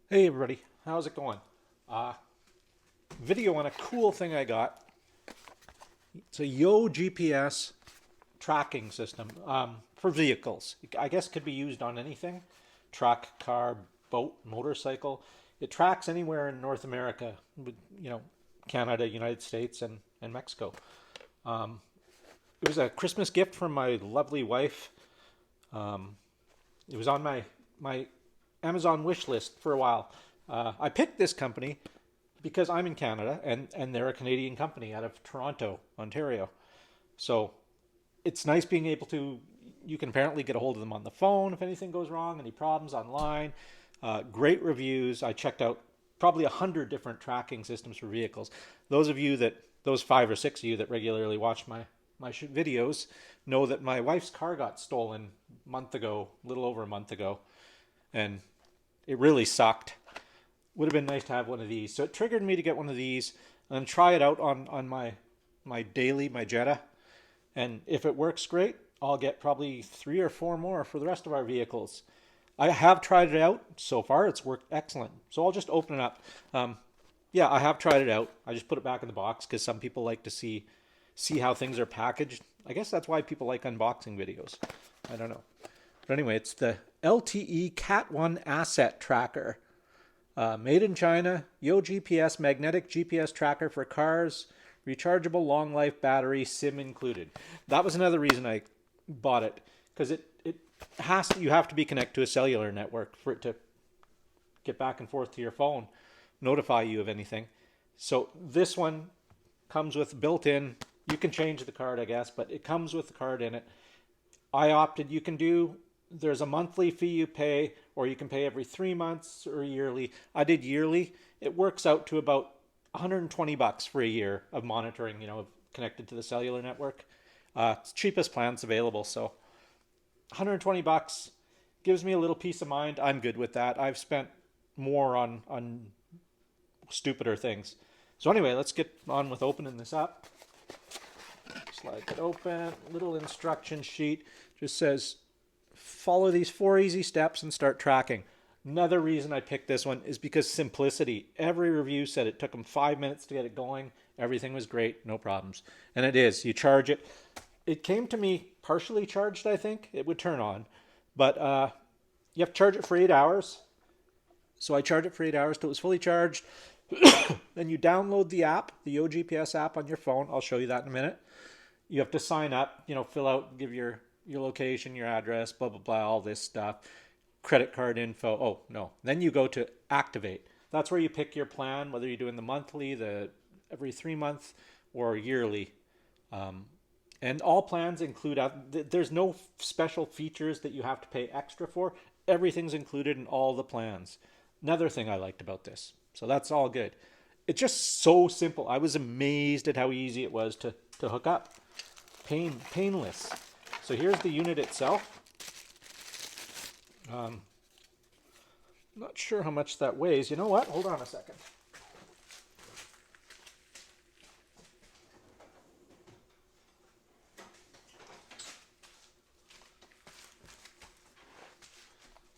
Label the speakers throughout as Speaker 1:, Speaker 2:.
Speaker 1: Hey everybody, how's it going? Uh, Video on a cool thing I got. It's a YoGPS tracking system for vehicles. I guess it could be used on anything: truck, car, boat, motorcycle. It tracks anywhere in North America, you know, Canada, United States, and Mexico. It was a Christmas gift from my lovely wife. It was on my Amazon wish list for a while. I picked this company because I'm in Canada and they're a Canadian company out of Toronto, Ontario. So it's nice being able to, you can apparently get a hold of them on the phone if anything goes wrong, any problems online. Great reviews. I checked out probably 100 different tracking systems for vehicles. Those 5 or 6 of you that regularly watch my videos know that my wife's car got stolen a month ago, a little over a month ago, and it really sucked. Would have been nice to have one of these. So it triggered me to get one of these and try it out on my Jetta. And if it works great, I'll get probably 3 or 4 more for the rest of our vehicles. I have tried it out. So far, it's worked excellent. So I'll just open it up. Yeah, I have tried it out. I just put it back in the box because some people like to see how things are packaged. I guess that's why people like unboxing videos. I don't know. But anyway, it's the LTE Cat 1 Asset Tracker. Made in China, YoGPS magnetic GPS tracker for cars, rechargeable long life battery, SIM included. That was another reason I bought it, because you have to be connected to a cellular network for it to get back and forth to your phone, notify you of anything. So this one comes with built-in. You can change the card, I guess, but it comes with the card in it. I opted. There's a monthly fee you pay, or you can pay every 3 months or yearly. I did yearly. It works out to about $120 for a year of monitoring, connected to the cellular network. It's the cheapest plans available. So $120 gives me a little peace of mind. I'm good with that. I've spent more on stupider things. So anyway, let's get on with opening this up. Slide it open. Little instruction sheet just says follow these 4 easy steps and start tracking. Another reason I picked this one is because simplicity. Every review said it took them 5 minutes to get it going. Everything was great, no problems. And it is. You charge it. It came to me partially charged, I think. It would turn on. But you have to charge it for 8 hours. So I charged it for 8 hours till it was fully charged. Then you download the app, the YoGPS app on your phone. I'll show you that in a minute. You have to sign up, fill out, give your location, your address, blah, blah, blah, all this stuff. Credit card info. Oh, no. Then you go to activate. That's where you pick your plan, whether you're doing the monthly, the every 3 month, or yearly. And all plans include, there's no special features that you have to pay extra for. Everything's included in all the plans. Another thing I liked about this. So that's all good. It's just so simple. I was amazed at how easy it was to hook up. Painless. So here's the unit itself. Not sure how much that weighs. You know what? Hold on a second.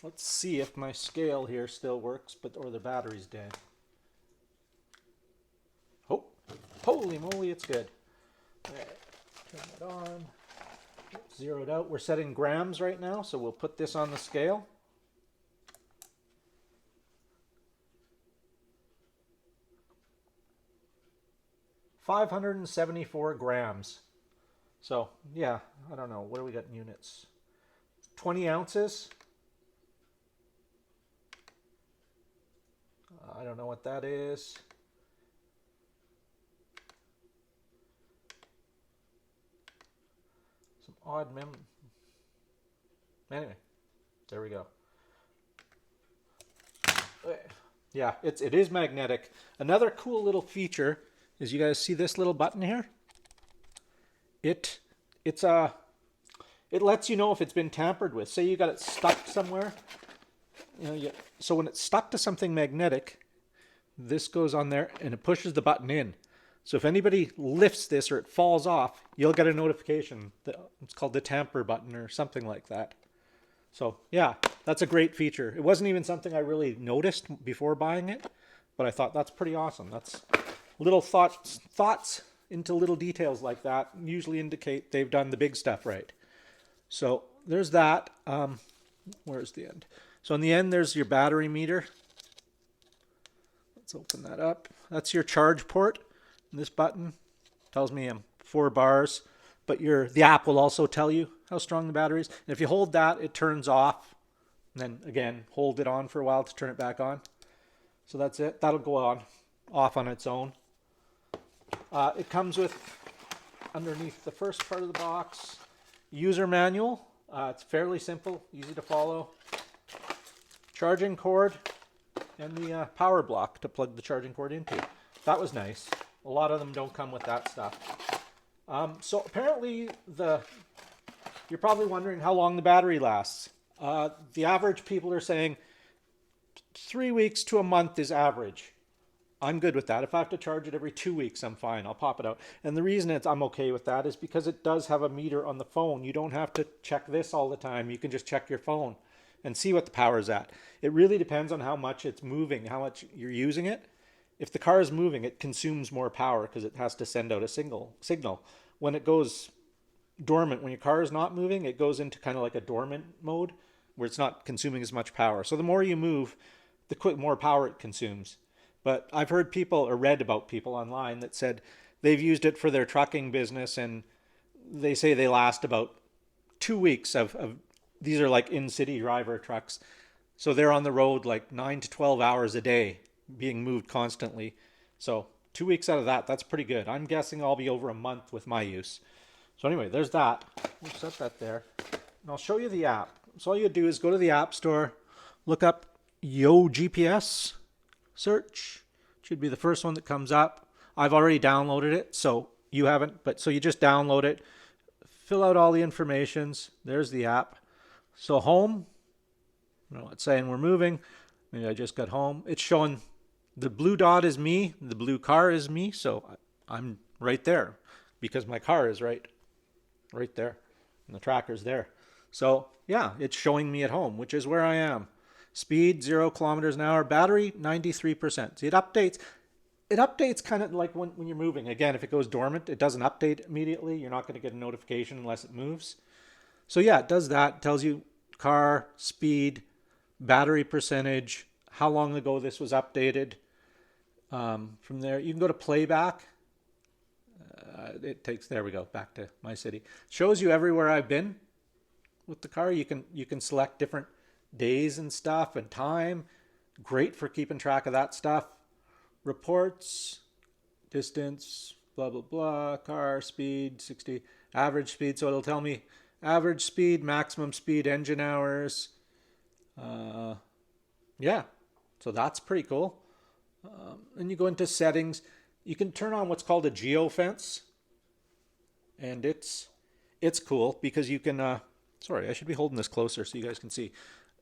Speaker 1: Let's see if my scale here still works, or the battery's dead. Oh, holy moly, it's good. All right, turn it on. Zero it out. We're setting grams right now, so we'll put this on the scale. $574 grams. So yeah, I don't know. What do we got in units? 20 ounces. I don't know what that is. Some odd Anyway, there we go. Yeah, it is magnetic. Another cool little feature is, you guys see this little button here? It lets you know if it's been tampered with. Say you got it stuck somewhere. So when it's stuck to something magnetic, this goes on there and it pushes the button in. So if anybody lifts this or it falls off, you'll get a notification. It's called the tamper button or something like that. So yeah, that's a great feature. It wasn't even something I really noticed before buying it, but I thought that's pretty awesome. That's little thoughts into little details like that usually indicate they've done the big stuff right. So there's that. Where's the end? So in the end, there's your battery meter. Let's open that up. That's your charge port. And this button tells me I'm 4 bars, but the app will also tell you how strong the battery is. And if you hold that, it turns off. And then again, hold it on for a while to turn it back on. So that's it. That'll go off on its own. It comes with, underneath the first part of the box, user manual. It's fairly simple, easy to follow. Charging cord and the power block to plug the charging cord into. That was nice. A lot of them don't come with that stuff. So apparently you're probably wondering how long the battery lasts. The average people are saying 3 weeks to a month is average. I'm good with that. If I have to charge it every 2 weeks, I'm fine. I'll pop it out. And the reason I'm okay with that is because it does have a meter on the phone. You don't have to check this all the time. You can just check your phone and see what the power is at. It really depends on how much it's moving, how much you're using it. If the car is moving, it consumes more power because it has to send out a signal. When it goes dormant, when your car is not moving, it goes into kind of like a dormant mode where it's not consuming as much power. So the more you move, the more power it consumes. But I've heard people or read about people online that said they've used it for their trucking business, and they say they last about 2 weeks of these are like in-city driver trucks. So they're on the road like 9 to 12 hours a day being moved constantly. So 2 weeks out of that's pretty good. I'm guessing I'll be over a month with my use. So anyway, there's that. We'll set that there. And I'll show you the app. So all you do is go to the App Store, look up YoGPS, search. Should be the first one that comes up. I've already downloaded it, so you haven't, but so you just download it, fill out all the informations. There's the app. So home, it's saying we're moving. Maybe I just got home. It's showing the blue dot is me, the blue car is me, so I'm right there because my car is right there, and the tracker's there. So yeah, it's showing me at home, which is where I am. Speed 0 kilometers an hour. Battery 93%. See, it updates kind of like when you're moving. Again, if it goes dormant, it doesn't update immediately. You're not going to get a notification unless it moves. So yeah, it does that. It tells you car, speed, battery percentage, how long ago this was updated. From there, you can go to playback. There we go, back to my city. Shows you everywhere I've been with the car. You can select different days and stuff and time. Great for keeping track of that stuff. Reports, distance, blah, blah, blah, car, speed, 60, average speed. So it'll tell me average speed, maximum speed, engine hours. Yeah, so that's pretty cool. And you go into settings. You can turn on what's called a geofence. And it's cool because you can, sorry, I should be holding this closer so you guys can see.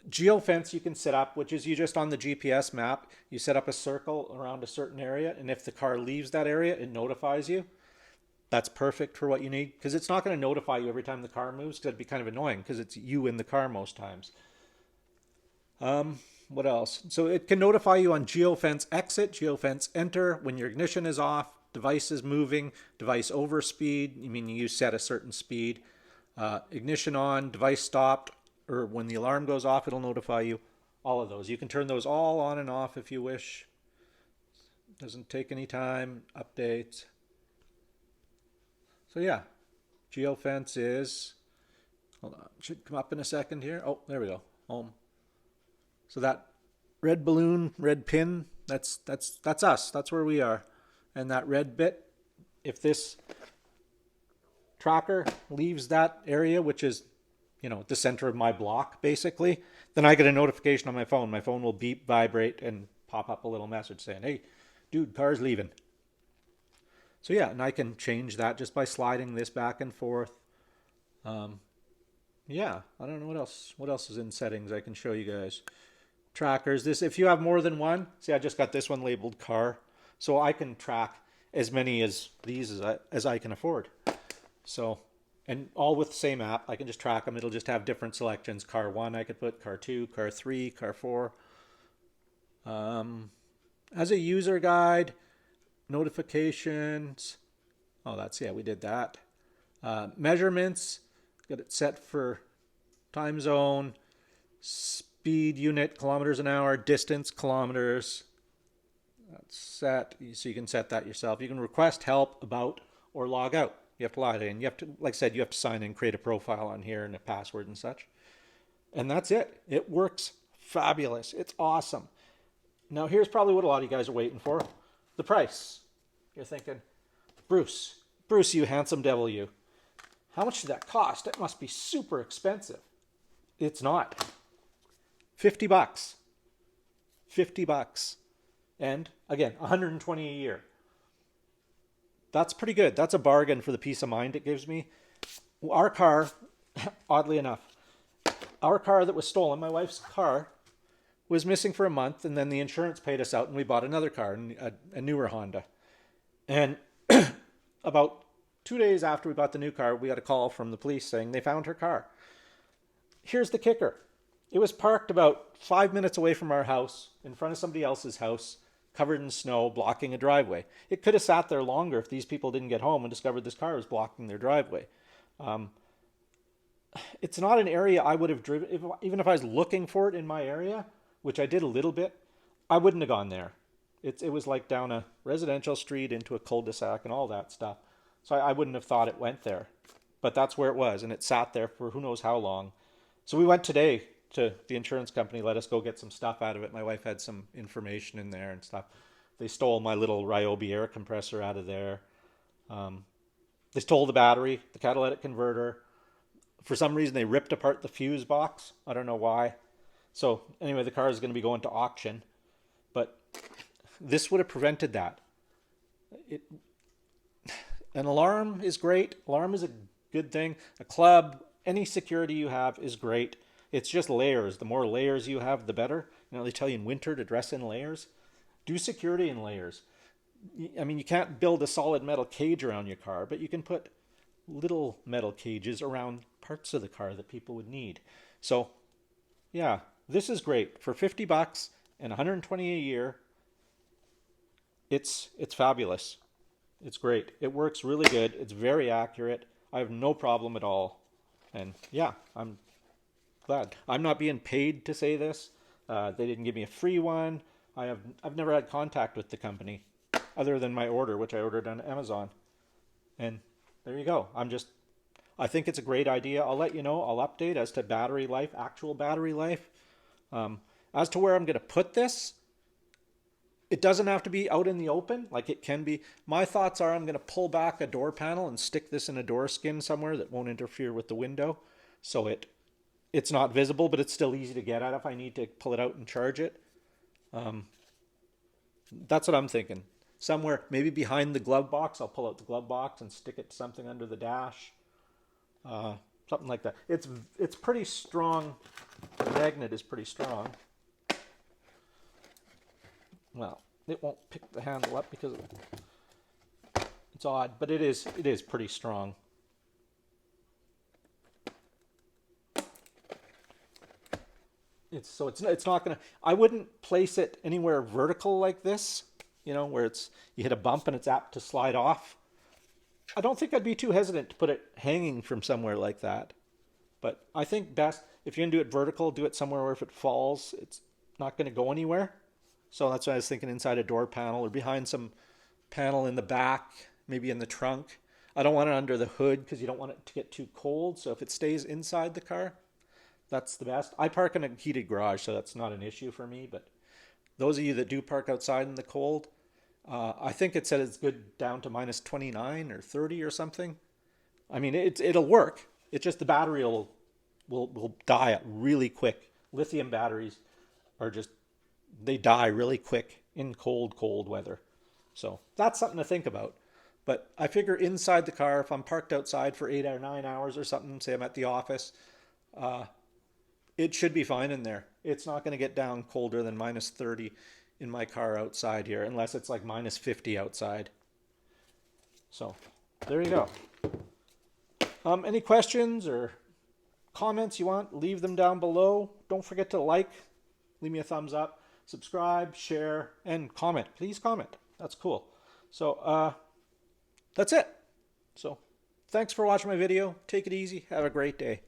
Speaker 1: Geofence you can set up, which is you just on the GPS map, you set up a circle around a certain area, and if the car leaves that area, it notifies you. That's perfect for what you need because it's not going to notify you every time the car moves because that'd be kind of annoying because it's you in the car most times. What else? So it can notify you on geofence exit, geofence enter, when your ignition is off, device is moving, device over speed, you set a certain speed, ignition on, device stopped, or when the alarm goes off, it'll notify you. All of those. You can turn those all on and off if you wish. Doesn't take any time. Updates. So yeah, geofence is, hold on, should come up in a second here. Oh, there we go. Home. So that red balloon, red pin, that's us. That's where we are. And that red bit, if this tracker leaves that area, which is the center of my block, basically, then I get a notification on my phone. My phone will beep, vibrate, and pop up a little message saying, hey, dude, car's leaving. So yeah, and I can change that just by sliding this back and forth. Yeah, I don't know what else is in settings I can show you guys. Trackers, this, if you have more than one, see, I just got this one labeled car. So I can track as many as these as I can afford. So and all with the same app. I can just track them. It'll just have different selections. Car 1 I could put, car 2, car 3, car 4. As a user guide, notifications. Oh, yeah, we did that. Measurements, got it set for time zone, speed unit, kilometers an hour, distance, kilometers. That's set, so you can set that yourself. You can request help, about, or log out. You have to log in. You have to, like I said, you have to sign in, create a profile on here and a password and such. And that's it. It works fabulous. It's awesome. Now, here's probably what a lot of you guys are waiting for. The price. You're thinking, Bruce, you handsome devil, you. How much did that cost? It must be super expensive. It's not. $50. $50. And again, $120 a year. That's pretty good. That's a bargain for the peace of mind it gives me. Our car, oddly enough, our car that was stolen, my wife's car, was missing for a month, and then the insurance paid us out, and we bought another car, a newer Honda. And about 2 days after we bought the new car, we got a call from the police saying they found her car. Here's the kicker. It was parked about 5 minutes away from our house, in front of somebody else's house, covered in snow, blocking a driveway. It could have sat there longer if these people didn't get home and discovered this car was blocking their driveway. It's not an area I would have driven, even if I was looking for it in my area, which I did a little bit, I wouldn't have gone there. It was like down a residential street into a cul-de-sac and all that stuff. So I wouldn't have thought it went there. But that's where it was, and it sat there for who knows how long. So we went today to the insurance company, let us go get some stuff out of it. My wife had some information in there and stuff. They stole my little Ryobi air compressor out of there. They stole the battery, the catalytic converter. For some reason, they ripped apart the fuse box. I don't know why. So anyway, the car is going to be going to auction. But this would have prevented that. An alarm is great. Alarm is a good thing. A club, any security you have is great. It's just layers. The more layers you have, the better. You know, they tell you in winter to dress in layers. Do security in layers. I mean, you can't build a solid metal cage around your car, but you can put little metal cages around parts of the car that people would need. So, yeah, this is great. For $50 and $120 a year, it's fabulous. It's great. It works really good. It's very accurate. I have no problem at all. And yeah, I'm glad. I'm not being paid to say this. They didn't give me a free one. I've never had contact with the company other than my order, which I ordered on Amazon. And there you go. I think it's a great idea. I'll let you know. I'll update as to battery life, actual battery life. As to where I'm going to put this, it doesn't have to be out in the open like it can be. My thoughts are I'm going to pull back a door panel and stick this in a door skin somewhere that won't interfere with the window. So it's not visible, but it's still easy to get at if I need to pull it out and charge it. That's what I'm thinking. Somewhere, maybe behind the glove box, I'll pull out the glove box and stick it to something under the dash. Something like that. It's pretty strong. The magnet is pretty strong. Well, it won't pick the handle up because it's odd, but it is pretty strong. It's not gonna. I wouldn't place it anywhere vertical like this. You know, where you hit a bump and it's apt to slide off. I don't think I'd be too hesitant to put it hanging from somewhere like that. But I think best if you're gonna do it vertical, do it somewhere where if it falls, it's not gonna go anywhere. So that's why I was thinking inside a door panel or behind some panel in the back, maybe in the trunk. I don't want it under the hood because you don't want it to get too cold. So if it stays inside the car, that's the best. I park in a heated garage, so that's not an issue for me. But those of you that do park outside in the cold, I think it said it's good down to minus 29 or 30 or something. I mean, it'll work. It's just the battery will die really quick. Lithium batteries they die really quick in cold weather. So that's something to think about. But I figure inside the car, if I'm parked outside for 8 or 9 hours or something, say I'm at the office, it should be fine in there. It's not going to get down colder than minus 30 in my car outside here, unless it's like minus 50 outside. So there you go. Any questions or comments you want, leave them down below. Don't forget to like, leave me a thumbs up, subscribe, share, and comment. Please comment. That's cool. So that's it. So thanks for watching my video. Take it easy. Have a great day.